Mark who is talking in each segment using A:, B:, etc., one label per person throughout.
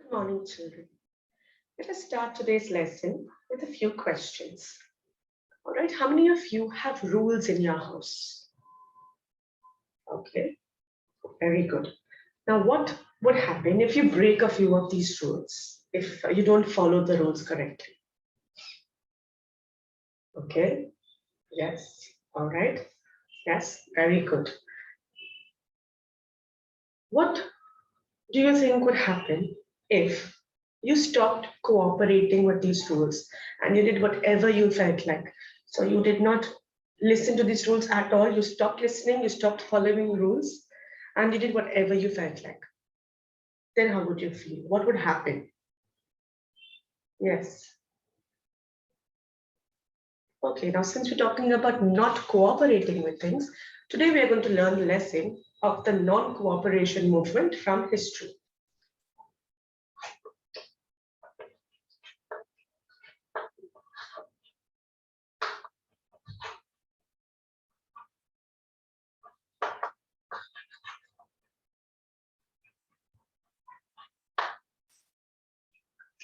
A: Good morning, children. Let us start today's lesson with a few questions. All right, how many of you have rules in your house? Okay, very good. Now, what would happen if you break a few of these rules, if you don't follow the rules correctly? Okay, yes, all right, yes, very good. What do you think would happen if you stopped cooperating with these rules and you did whatever you felt like? So you did not listen to these rules at all. You stopped listening, you stopped following rules, and you did whatever you felt like. Then how would you feel? What would happen? Yes. Okay, now since we're talking about not cooperating with things, today we are going to learn the lesson of the non-cooperation movement from history.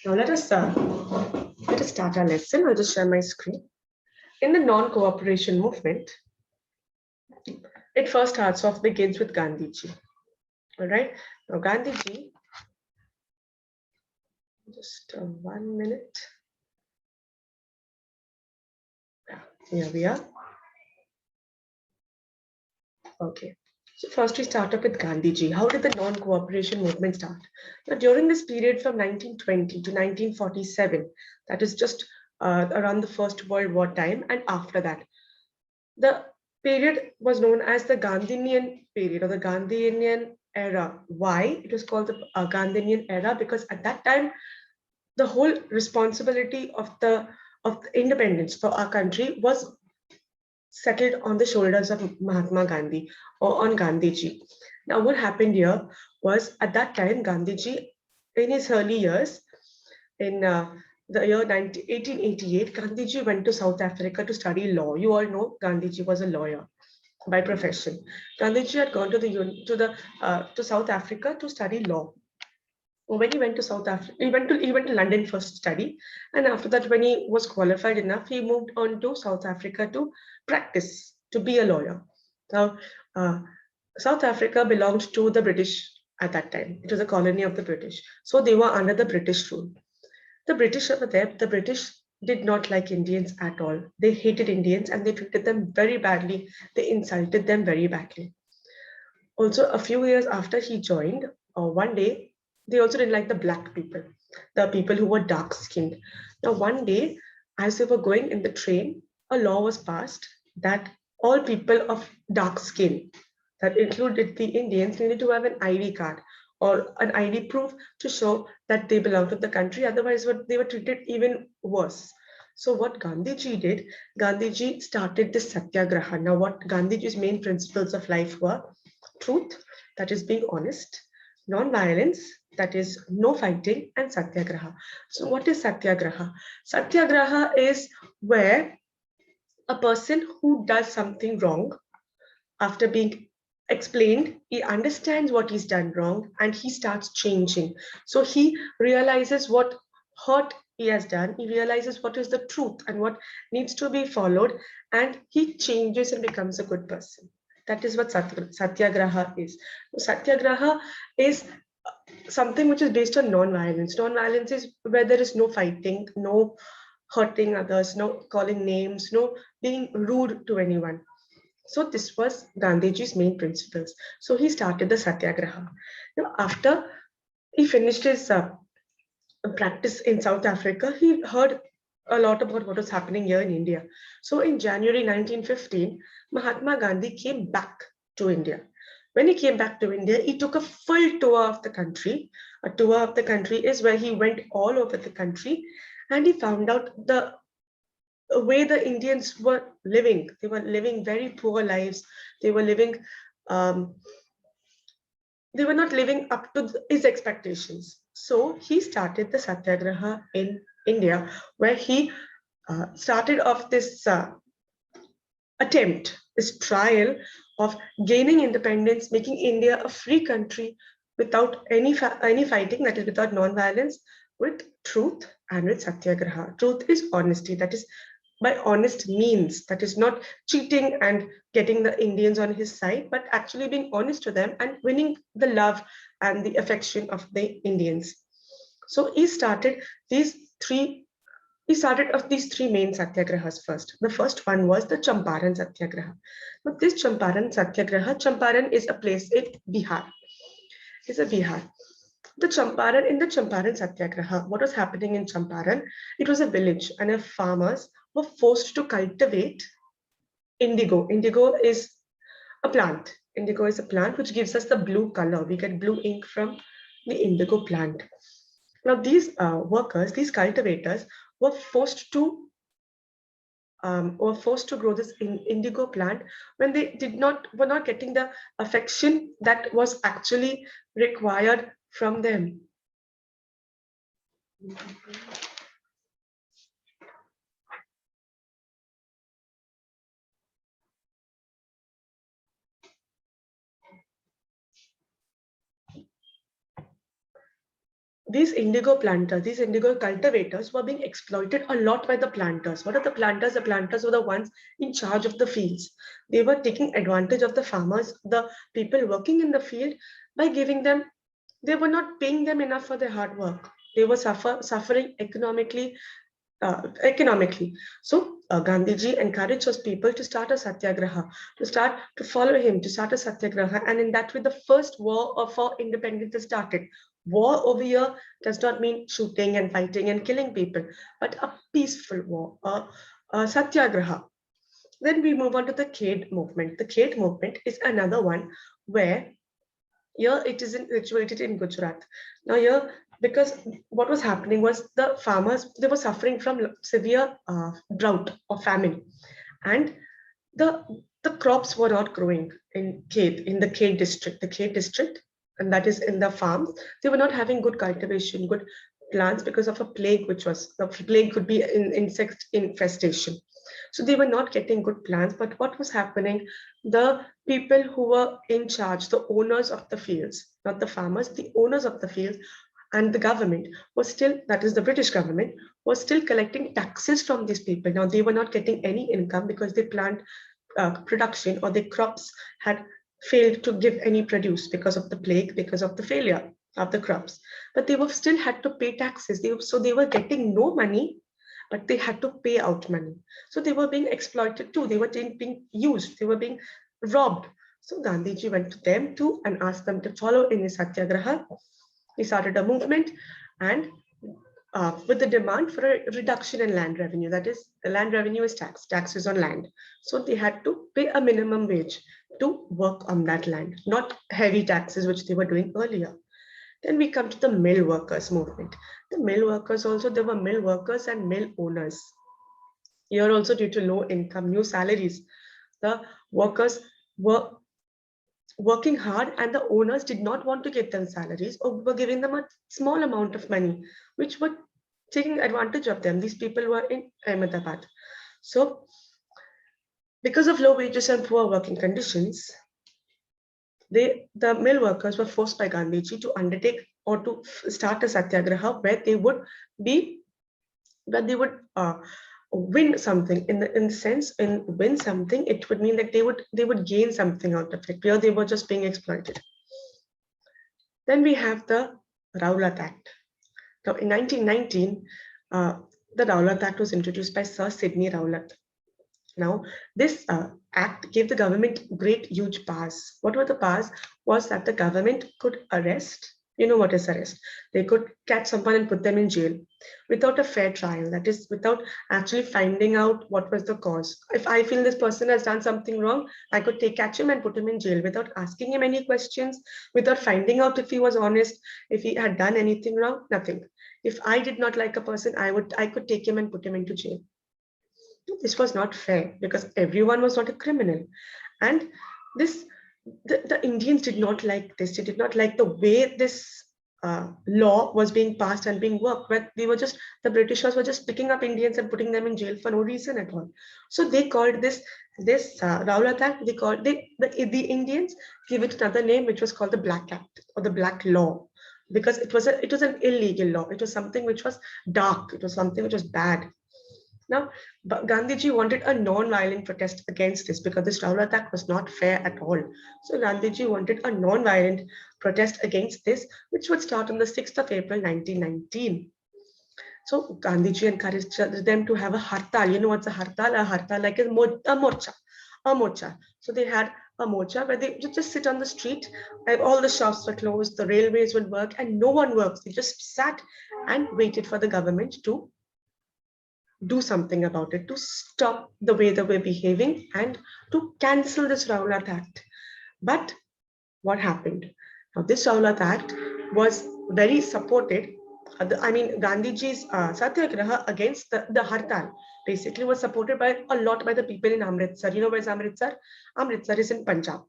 A: Now let us start our lesson. I'll just share my screen. In the non-cooperation movement, it first begins with Gandhiji. All right. Now Gandhiji, just 1 minute. Yeah, here we are. Okay. So first we start up with Gandhiji. How did the non-cooperation movement start? Now during this period from 1920 to 1947, that is just around the First World War time, and after that, the period was known as the Gandhinian period or the Gandhinian era. Why? It was called the Gandhinian era because at that time, the whole responsibility of the independence for our country was settled on the shoulders of Mahatma Gandhi or on Gandhiji. Now, what happened here was at that time, Gandhiji, in his early years, in the year 1888, Gandhiji went to South Africa to study law. You all know Gandhiji was a lawyer by profession. Gandhiji had gone to South Africa to study law. When he went to South Africa, he went to London first to study, and after that, when he was qualified enough, he moved on to South Africa to practice to be a lawyer. Now, uh, South Africa belonged to the British at that time. It was a colony of the British, so they were under the British rule. The British over there, the British did not like Indians at all. They hated Indians and they treated them very badly. They insulted them very badly. Also, a few years after he joined, one day, they also didn't like the black people, the people who were dark skinned. Now, one day, as they were going in the train, a law was passed that all people of dark skin, that included the Indians, needed to have an ID card or an ID proof to show that they belong to the country. Otherwise, they were treated even worse. So what Gandhiji did, Gandhiji started this satyagraha. Now, what Gandhiji's main principles of life were: truth, that is being honest; non-violence, that is no fighting; and satyagraha. So what is satyagraha? Satyagraha is where a person who does something wrong, after being explained, he understands what he's done wrong and he starts changing. So he realizes what hurt he has done, he realizes what is the truth and what needs to be followed, and he changes and becomes a good person. That is what satyagraha is. Satyagraha is something which is based on non-violence. Non-violence is where there is no fighting, no hurting others, no calling names, no being rude to anyone. So this was Gandhiji's main principles. So he started the satyagraha. Now, after he finished his practice in South Africa, he heard a lot about what was happening here in India. So in January 1915, Mahatma Gandhi came back to India. When he came back to India, he took a full tour of the country. A tour of the country is where he went all over the country and he found out the way the Indians were living. They were living very poor lives. They were living, um, they were not living up to his expectations. So he started the Satyagraha in India, where he started off this attempt, this trial of gaining independence, making India a free country without any fighting, that is without non-violence, with truth and with satyagraha. Truth is honesty, that is by honest means, that is not cheating and getting the Indians on his side, but actually being honest to them and winning the love and the affection of the Indians. So he started of these three main satyagrahas first. The first one was the Champaran Satyagraha. Now, this Champaran Satyagraha, Champaran is a place in Bihar. It's a Bihar. In the Champaran Satyagraha, what was happening in Champaran? It was a village, and farmers were forced to cultivate indigo. Indigo is a plant. Indigo is a plant which gives us the blue color. We get blue ink from the indigo plant. Now, these workers, these cultivators, were forced to grow this indigo plant when they were not getting the affection that was actually required from them. These indigo planters, these indigo cultivators were being exploited a lot by the planters. What are the planters? The planters were the ones in charge of the fields. They were taking advantage of the farmers, the people working in the field, by giving them, they were not paying them enough for their hard work. They were suffering economically. So Gandhiji encouraged his people to start a satyagraha, to follow him, to start a satyagraha, and in that way the first war for independence started. War over here does not mean shooting and fighting and killing people, but a peaceful war, a satyagraha. Then we move on to the Khed movement. The Khed movement is another one where here it is situated in Gujarat. Now here, because what was happening was the farmers, they were suffering from severe drought or famine, and the crops were not growing in the Khed district, and that is in the farms. They were not having good cultivation, good plants because of a plague, the plague could be insect infestation. So they were not getting good plants. But what was happening? The people who were in charge, the owners of the fields, not the farmers, the owners of the fields, and the government was still, that is the British government, was still collecting taxes from these people. Now they were not getting any income because their plant production or their crops had failed to give any produce because of the plague, because of the failure of the crops. But they were still had to pay taxes. So they were getting no money, but they had to pay out money. So they were being exploited too. They were being used. They were being robbed. So Gandhiji went to them too and asked them to follow in his satyagraha. He started a movement, and with the demand for a reduction in land revenue. That is, the land revenue is taxes on land. So they had to pay a minimum wage to work on that land, not heavy taxes, which they were doing earlier. Then we come to the mill workers movement. The mill workers also, there were mill workers and mill owners. Here also, due to low income, new salaries, the workers were working hard and the owners did not want to give them salaries or were giving them a small amount of money, which were taking advantage of them. These people were in Ahmedabad. So because of low wages and poor working conditions, the mill workers were forced by Gandhiji to undertake or to start a satyagraha where they would win something. In the sense, in win something, it would mean that they would gain something out of it. Here they were just being exploited. Then we have the Rowlatt Act. Now in 1919, the Rowlatt Act was introduced by Sir Sidney Rowlatt. Now, this act gave the government huge powers. What were the powers? Was that the government could arrest, you know what is arrest? They could catch someone and put them in jail without a fair trial. That is, without actually finding out what was the cause. If I feel this person has done something wrong, I could catch him and put him in jail without asking him any questions, without finding out if he was honest, if he had done anything wrong, nothing. If I did not like a person, I could take him and put him into jail. This was not fair because everyone was not a criminal, and the Indians did not like this. They did not like the way this law was being passed and being worked, where the Britishers were just picking up Indians and putting them in jail for no reason at all. So they called this Rowlatt Act. They called the Indians gave it another name, which was called the Black Act or the Black Law, because it was an illegal law. It was something which was dark. It was something which was bad. Now, Gandhiji wanted a non-violent protest against this because this Rowlatt Act was not fair at all. So Gandhiji wanted a non-violent protest against this, which would start on the 6th of April, 1919. So Gandhiji encouraged them to have a hartal. You know what's a hartal? A hartal like a morcha. A morcha. So they had a morcha where they would just sit on the street. All the shops were closed, the railways would work, and no one works. They just sat and waited for the government to do something about it, to stop the way they were behaving and to cancel this Rowlatt Act. But what happened? Now, this Rowlatt Act was very supported. Gandhiji's Satyagraha against the Hartal basically was supported by a lot by the people in Amritsar. You know where's Amritsar? Amritsar is in Punjab.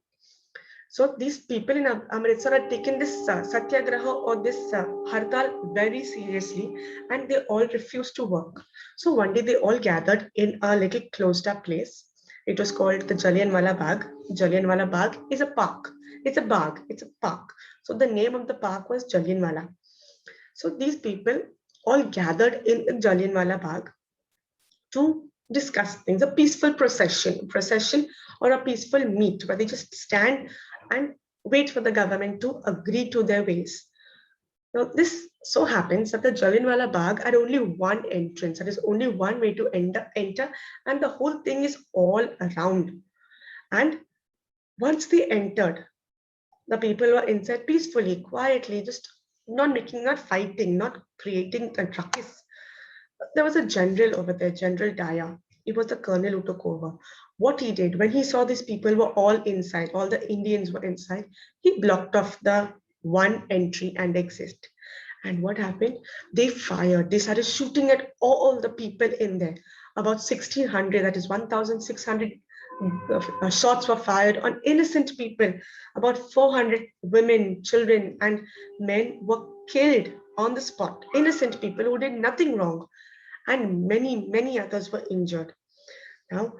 A: So these people in Amritsar had taken this Satyagraha or this Hartal very seriously, and they all refused to work. So one day they all gathered in a little closed up place. It was called the Jallianwala Bagh. Jallianwala Bagh is a park. It's a bagh. It's a park. So the name of the park was Jallianwala. So these people all gathered in Jallianwala Bagh to discuss things, a peaceful procession or a peaceful meet where they just stand and wait for the government to agree to their ways. Now, this so happens that the Jallianwala Bagh had only one entrance. There is only one way to enter, and the whole thing is all around. And once they entered, the people were inside peacefully, quietly, just not fighting, not creating a ruckus. There was a general over there, General Daya. He was the colonel who took over. What he did when he saw these people were all inside, all the Indians were inside, he blocked off the one entry and exit. And what happened? They fired. They started shooting at all the people in there. About 1600, that is 1600 shots were fired on innocent people. About 400 women, children, and men were killed on the spot. Innocent people who did nothing wrong, and many others were injured. Now,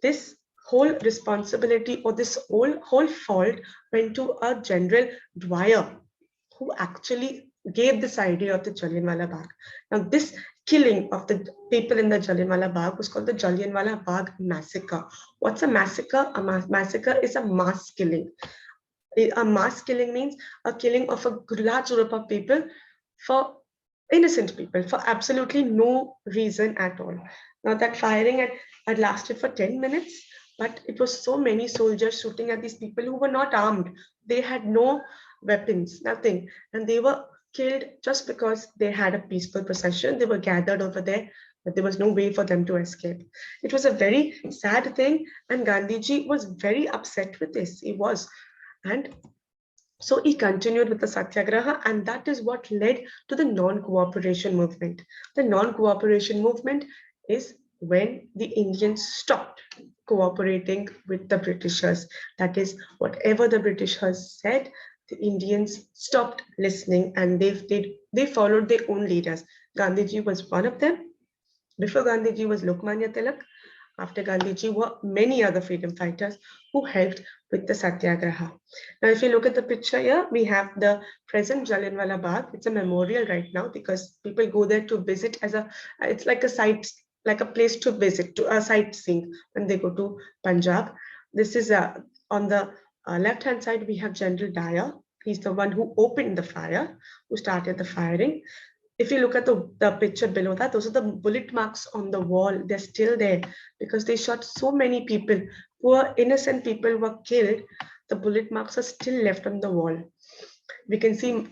A: this whole responsibility or this whole fault went to a General Dwyer, who actually gave this idea of the Jallianwala Bagh. Now, this killing of the people in the Jallianwala Bagh was called the Jallianwala Bagh massacre. What's a massacre? A massacre is a mass killing. A mass killing means a killing of a large group of people for innocent people for absolutely no reason at all. Now that firing had lasted for 10 minutes, but it was so many soldiers shooting at these people who were not armed. They had no weapons, nothing. And they were killed just because they had a peaceful procession. They were gathered over there, but there was no way for them to escape. It was a very sad thing, and Gandhiji was very upset with this. He was. And so he continued with the Satyagraha, and that is what led to the non-cooperation movement. The non-cooperation movement is when the Indians stopped cooperating with the Britishers. That is, whatever the Britishers said, the Indians stopped listening, and they followed their own leaders. Gandhiji was one of them. Before Gandhiji was Lokmanya Tilak. After Gandhiji were many other freedom fighters who helped with the Satyagraha. Now, if you look at the picture here, we have the present Jallianwala Bagh. It's a memorial right now because people go there to visit it's like a site, like a place to visit, to a sightseeing when they go to Punjab. This is on the left-hand side, we have General Dyer. He's the one who opened the fire, who started the firing. If you look at the picture below that, those are the bullet marks on the wall. They're still there because they shot so many people. Poor innocent people were killed. The bullet marks are still left on the wall. We can see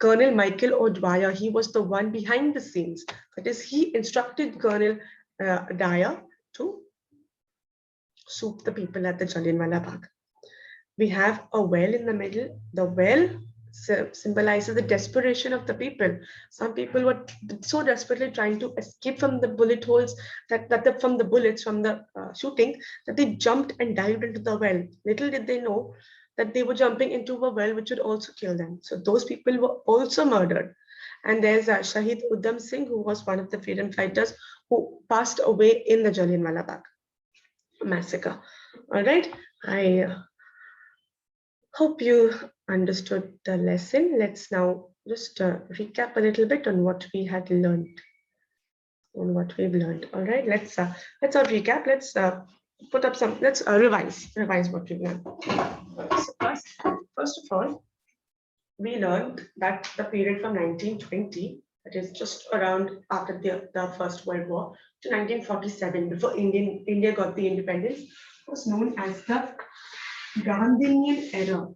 A: Colonel Michael O'Dwyer. He was the one behind the scenes. That is, he instructed Colonel Dyer to shoot the people at the Jallianwala Bagh. We have a well in the middle. The well symbolizes the desperation of the people. Some people were so desperately trying to escape from the bullet holes from the bullets from the shooting that they jumped and dived into the well. Little did they know that they were jumping into a well which would also kill them. So those people were also murdered. And there's Shahid Udham Singh, who was one of the freedom fighters who passed away in the Jallianwala Bagh massacre. All right, I hope you understood the lesson. Let's now just recap a little bit on what we had learned. On what we've learned. All right, let's all recap. Let's put up some. Let's revise what we've learned. So first of all, we learned that the period from 1920, that is just around after the First World War, to 1947, before India got the independence, was known as the Gandhian era.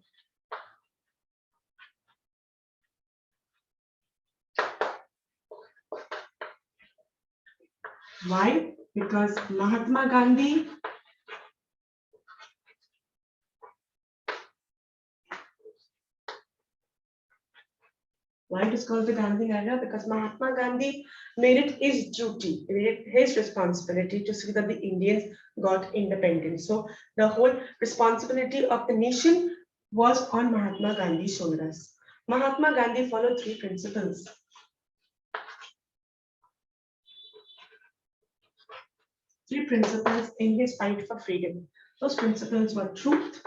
A: Why? Because Mahatma Gandhi Why it is called the Gandhi era? Because Mahatma Gandhi made it his duty, made it his responsibility to see that the Indians got independence. So the whole responsibility of the nation was on Mahatma Gandhi's shoulders. Mahatma Gandhi followed three principles. Three principles in his fight for freedom. Those principles were truth,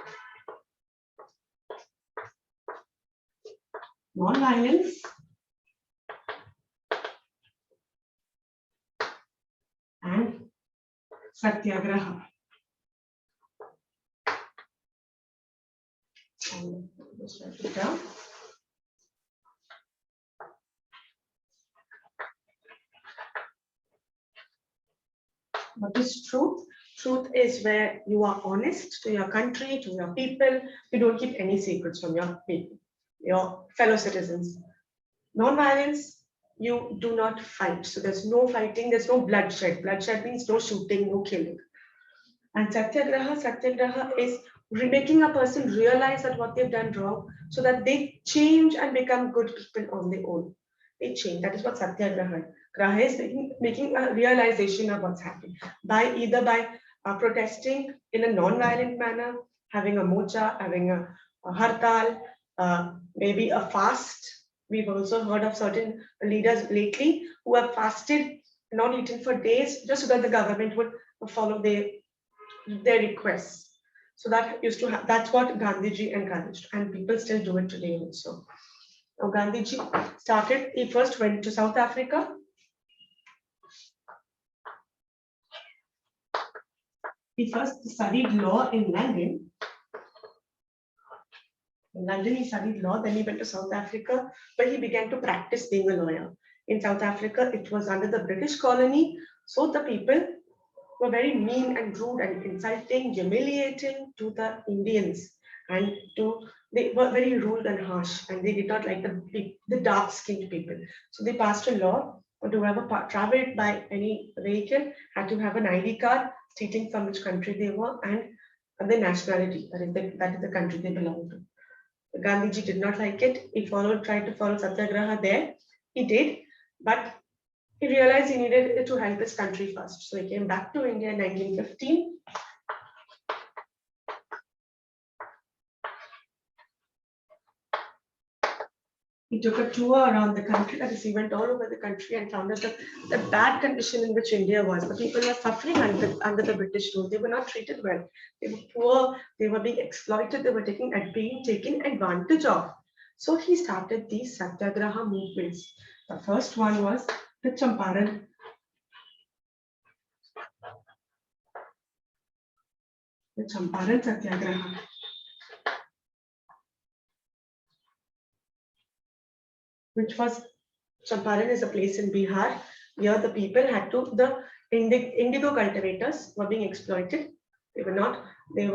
A: non-violence, and satyagraha. And just write it down. What is truth? Truth is where you are honest to your country, to your people. You don't keep any secrets from your people, your fellow citizens. Non-violence, you do not fight. So there's no fighting, there's no bloodshed. Bloodshed means no shooting, no killing. And satyagraha is making a person realize that what they've done wrong so that they change and become good people on their own. They change. That is what satyagraha is. Graha is making a realization of what's happening either by protesting in a non-violent manner, having a mocha, having a hartal, maybe a fast. We've also heard of certain leaders lately who have fasted, not eaten for days, just so that the government would follow their requests. So that used to have, that's what Gandhiji encouraged, and people still do it today also. Now Gandhiji started, he first went to South Africa. He first studied law in London. In London, he studied law, then he went to South Africa, where he began to practice being a lawyer. In South Africa, it was under the British colony, so the people were very mean and rude and insulting, humiliating to the Indians, and they were very rude and harsh, and they did not like the dark-skinned people. So they passed a law that whoever traveled by any vehicle had to have an ID card stating from which country they were and the nationality, that is the country they belonged to. Gandhiji did not like it. He tried to follow satyagraha there. He did, but he realized he needed to help his country first. So he came back to India in 1915. He took a tour around the country, that is, he went all over the country and found out the bad condition in which India was. The people were suffering under the British rule. They were not treated well. They were poor, they were being exploited, they were being taken advantage of. So he started these satyagraha movements. The first one was the Champaran. The Champaran Satyagraha. Which was, Champaran is a place in Bihar. Here the people had to, the indigo cultivators were being exploited. They were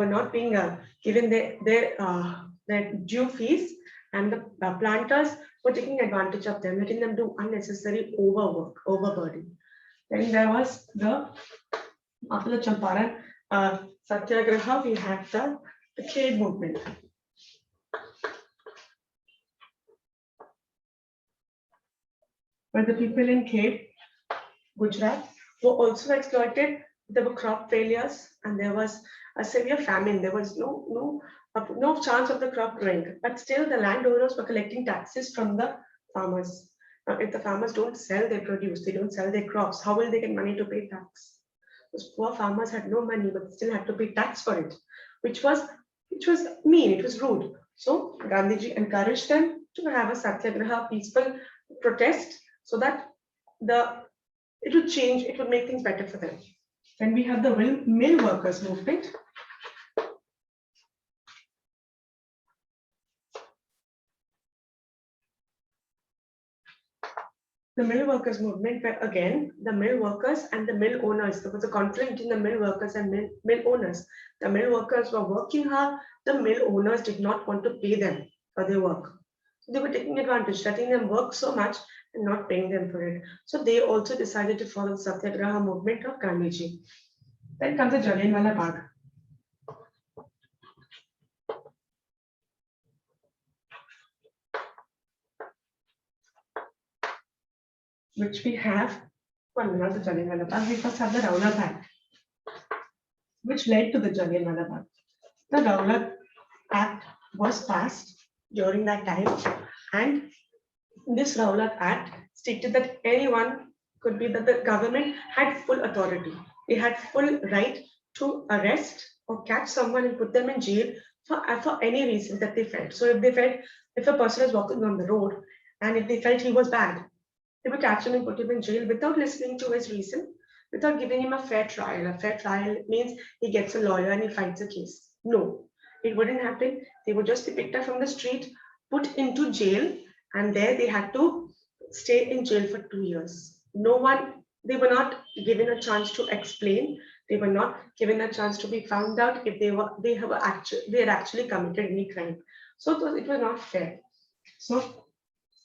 A: not being given their due fees, and the planters were taking advantage of them, letting them do unnecessary overburden. Then there was after the Champaran Satyagraha, we had the Khel movement. Where the people in Khel, Gujarat, were also exploited there were crop failures and there was a severe famine. There was no chance of the crop growing, but still the landowners were collecting taxes from the farmers. Now, if the farmers don't sell their produce, they don't sell their crops, how will they get money to pay tax? Those poor farmers had no money, but still had to pay tax for it, which was mean, it was rude. So Gandhiji encouraged them to have a satyagraha, peaceful protest, so that the it would change, it would make things better for them. Then we have the mill workers movement. The mill workers movement, where again the mill workers and the mill owners, there was a conflict between the mill workers and mill owners. The mill workers were working hard, the mill owners did not want to pay them for their work. So they were taking advantage, letting them work so much and not paying them for it. So they also decided to follow the Satyagraha movement of Gandhiji. Then comes the Jallianwala Bagh. Which we have, well, not the Jallianwala Bagh, we first have the Rowlatt Act, which led to the Jallianwala Bagh. The Rowlatt Act was passed during that time, and this Rowlatt Act stated that anyone could be, that the government had full authority. They had full right to arrest or catch someone and put them in jail for any reason that they felt. So if they felt, if a person is walking on the road and if they felt he was bad, they would catch him and put him in jail without listening to his reason, without giving him a fair trial. A fair trial means he gets a lawyer and he fights a case. No, it wouldn't happen. They would just be picked up from the street, put into jail, and there they had to stay in jail for 2 years. No one, they were not given a chance to explain. They were not given a chance to be found out if they had actually committed any crime. So it was not fair. So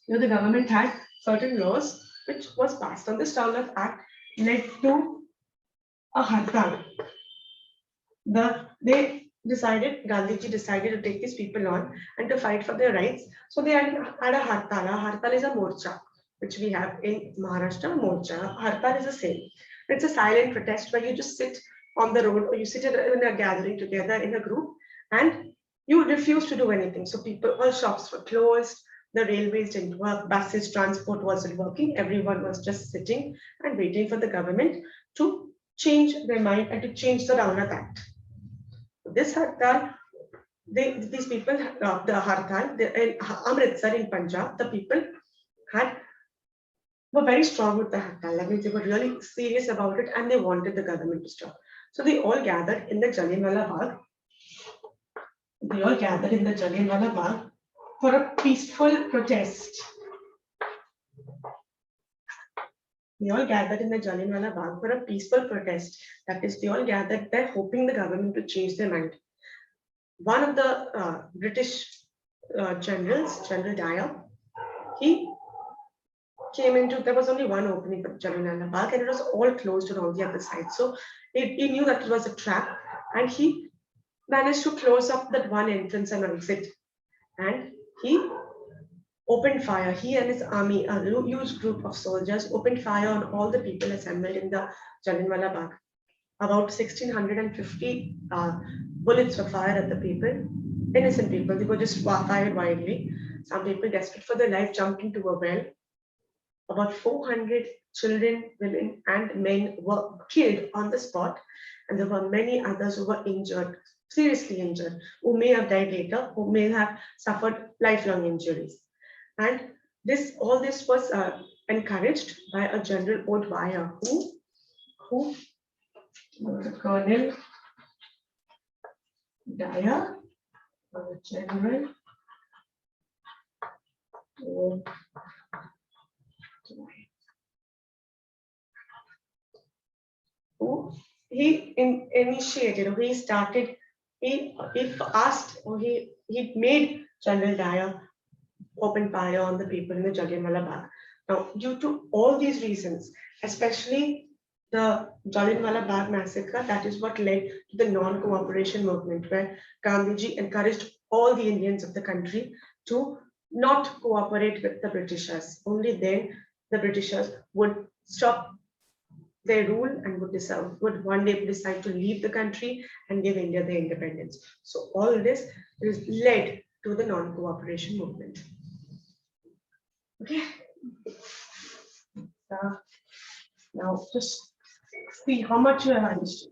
A: the government had certain laws which was passed on. This Rowlatt Act led to a hartal. Gandhiji decided to take these people on and to fight for their rights. So they had a hartal. A hartal is a morcha, which we have in Maharashtra. Morcha. Hartal is the same. It's a silent protest where you just sit on the road or you sit in a gathering together in a group and you refuse to do anything. So all shops were closed, the railways didn't work, buses, transport wasn't working. Everyone was just sitting and waiting for the government to change their mind and to change the Rowlatt Act. This hartal, these people, the hartal, in Amritsar in Punjab, the people were very strong with the hartal. That means they were really serious about it and they wanted the government to stop. So they all gathered in the Jallianwala Bagh. They all gathered in the Jallianwala Bagh for a peaceful protest. They all gathered in the Jallianwala Bagh for a peaceful protest. That is, they all gathered there hoping the government to change their mind. One of the British generals, General Dyer, he came into, there was only one opening for Jallianwala Bagh and it was all closed on all the other sides. So he knew that it was a trap and he managed to close up that one entrance and exit. And he opened fire. He and his army, a huge group of soldiers, opened fire on all the people assembled in the Jallianwala Bagh. About 1,650 bullets were fired at the people, innocent people. They were just fired wildly. Some people, desperate for their life, jumped into a well. About 400 children, women, and men were killed on the spot, and there were many others who were injured, seriously injured, who may have died later, who may have suffered lifelong injuries. And all this was encouraged by a General O'Dwyer, who Colonel Dyer, General who he initiated, or he started, he made General Dyer open fire on the people in the Jallianwala Bagh. Now, due to all these reasons, especially the Jallianwala Bagh massacre, that is what led to the non-cooperation movement, where Gandhiji encouraged all the Indians of the country to not cooperate with the Britishers. Only then the Britishers would stop their rule and would one day decide to leave the country and give India the independence. So all this is led to the non-cooperation movement. Okay. Now just see how much you have understood.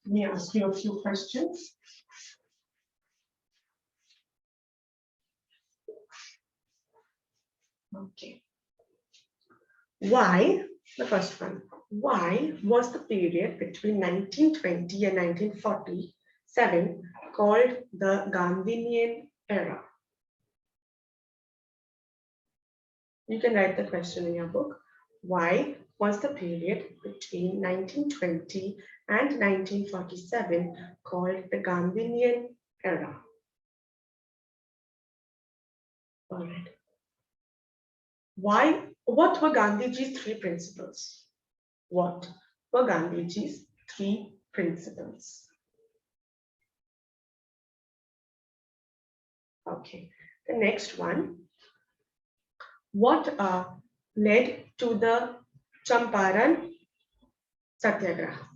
A: Let me ask you a few questions. Okay. Why, the first one, why was the period between 1920 and 1947 called the Gandhian era? You can write the question in your book. Why was the period between 1920 and 1947 called the Gandhian era? All right. Why? What were Gandhiji's three principles? What were Gandhiji's three principles? Okay. The next one. What led to the Champaran Satyagraha?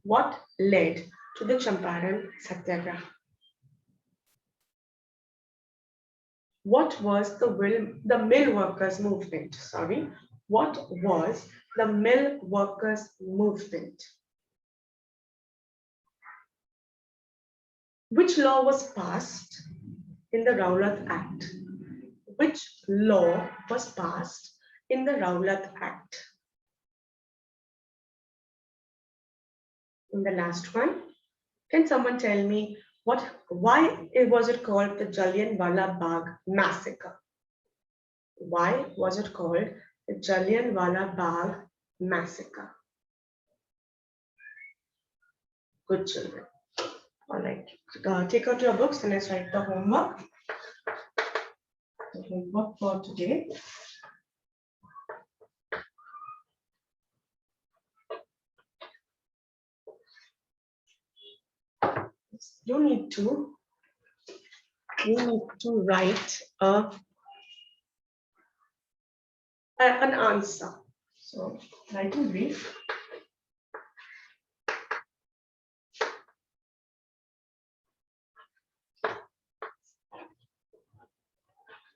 A: What led to the Champaran Satyagraha? What was the mill workers movement? Sorry, what was the mill workers movement? Which law was passed in the Rowlatt Act? Which law was passed in the Rowlatt Act? And the last one, can someone tell me why was it called the Jallianwala Bagh massacre? Why was it called the Jallianwala Bagh massacre? Good children. All right, take out your books and let's write the homework. The homework for today. You need to write an answer. So write in brief.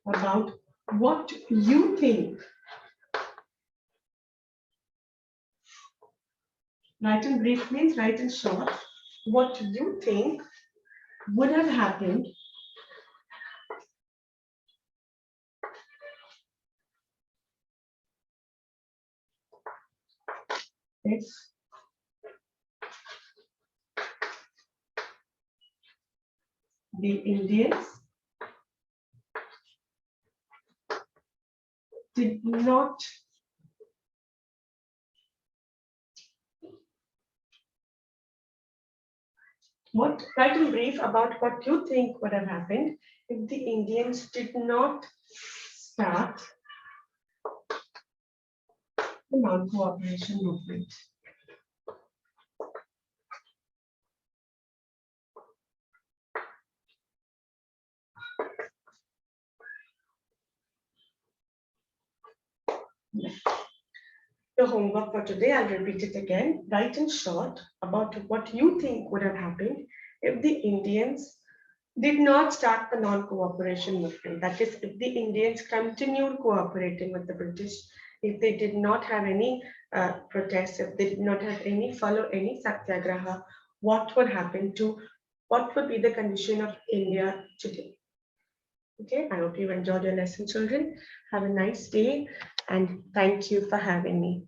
A: About what you think. Write in brief means write in short. What you think would have happened if the Indians did not write in brief about what you think would have happened if the Indians did not start the non-cooperation movement. The homework for today, I'll repeat it again. Write in short about what you think would have happened if the Indians did not start the non-cooperation movement. That is, if the Indians continued cooperating with the British, if they did not have any protests, if they did not have follow any satyagraha, what would be the condition of India today? Okay, I hope you enjoyed your lesson, children. Have a nice day and thank you for having me.